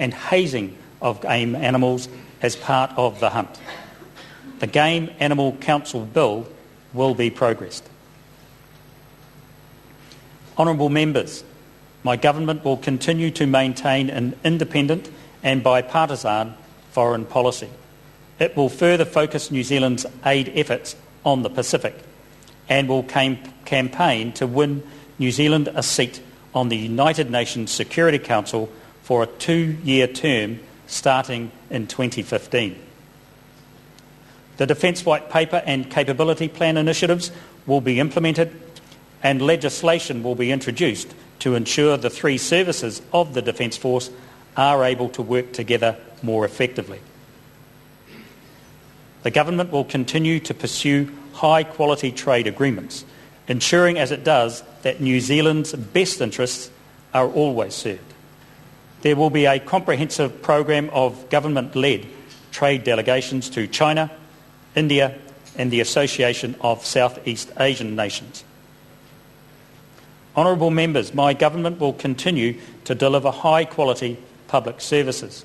and hazing of game animals as part of the hunt. The Game Animal Council Bill will be progressed. Honourable Members, my government will continue to maintain an independent and bipartisan foreign policy. It will further focus New Zealand's aid efforts on the Pacific and will campaign to win New Zealand a seat on the United Nations Security Council for a 2-year term starting in 2015. The Defence White Paper and Capability Plan initiatives will be implemented and legislation will be introduced to ensure the 3 services of the Defence Force are able to work together more effectively. The Government will continue to pursue high-quality trade agreements, ensuring as it does that New Zealand's best interests are always served. There will be a comprehensive program of government-led trade delegations to China, India and the Association of Southeast Asian Nations. Honourable Members, my government will continue to deliver high-quality public services.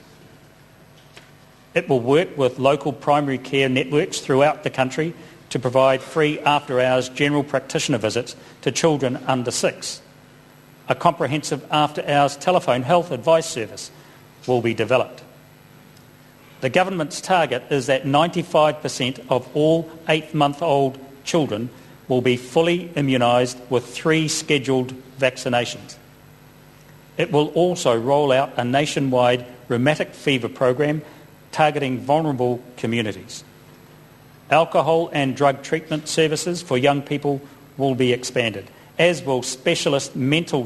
It will work with local primary care networks throughout the country to provide free after-hours general practitioner visits to children under 6. A comprehensive after-hours telephone health advice service will be developed. The Government's target is that 95% of all 8-month-old children will be fully immunised with 3 scheduled vaccinations. It will also roll out a nationwide rheumatic fever program targeting vulnerable communities. Alcohol and drug treatment services for young people will be expanded, as will specialist mental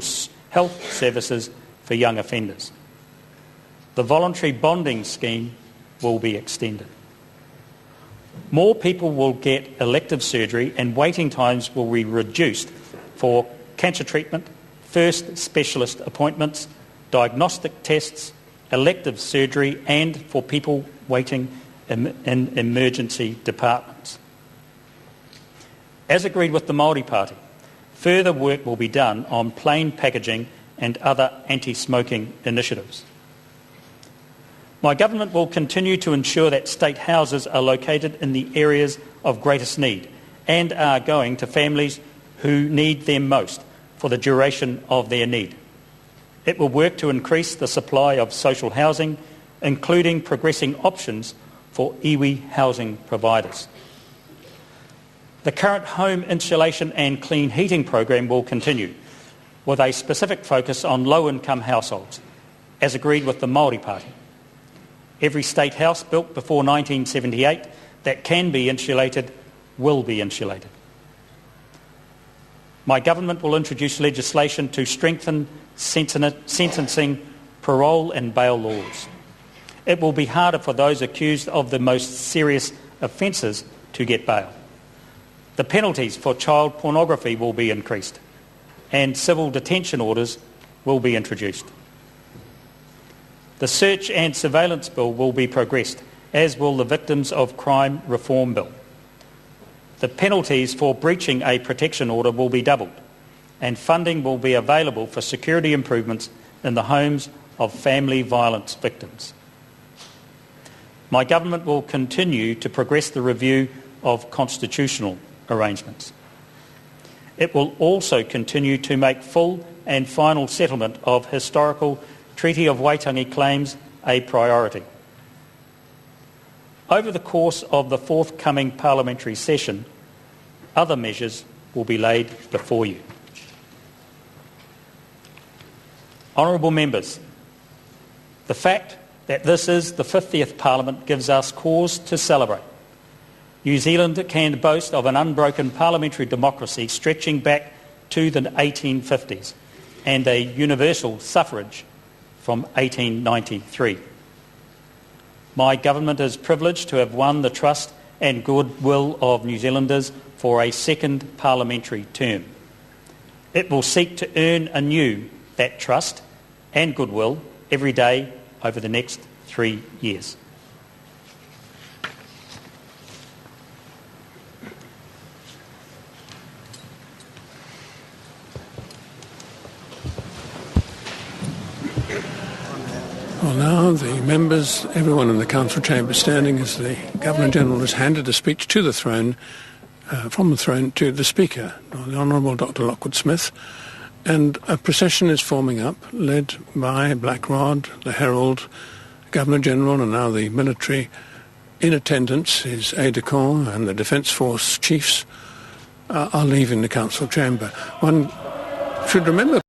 health services for young offenders. The voluntary bonding scheme will be extended. More people will get elective surgery and waiting times will be reduced for cancer treatment, first specialist appointments, diagnostic tests, elective surgery and for people waiting in emergency departments. As agreed with the Māori Party, further work will be done on plain packaging and other anti-smoking initiatives. My government will continue to ensure that state houses are located in the areas of greatest need and are going to families who need them most for the duration of their need. It will work to increase the supply of social housing, including progressing options for iwi housing providers. The current home insulation and clean heating program will continue, with a specific focus on low-income households, as agreed with the Māori Party. Every state house built before 1978 that can be insulated will be insulated. My government will introduce legislation to strengthen sentencing, parole and bail laws. It will be harder for those accused of the most serious offences to get bail. The penalties for child pornography will be increased and civil detention orders will be introduced. The Search and Surveillance Bill will be progressed, as will the Victims of Crime Reform Bill. The penalties for breaching a protection order will be doubled, and funding will be available for security improvements in the homes of family violence victims. My government will continue to progress the review of constitutional arrangements. It will also continue to make full and final settlement of historical Treaty of Waitangi claims a priority. Over the course of the forthcoming parliamentary session, other measures will be laid before you. Honourable Members, the fact that this is the 50th Parliament gives us cause to celebrate. New Zealand can boast of an unbroken parliamentary democracy stretching back to the 1850s and a universal suffrage from 1893. My government is privileged to have won the trust and goodwill of New Zealanders for a second parliamentary term. It will seek to earn anew that trust and goodwill every day over the next 3 years. Well, now the members, everyone in the council chamber standing as the Governor-General has handed a speech to the throne, from the throne to the Speaker, the Honourable Dr Lockwood Smith, and a procession is forming up, led by Black Rod, the Herald, Governor-General and now the military. In attendance, his aide-de-camp and the Defence Force chiefs are leaving the council chamber. One should remember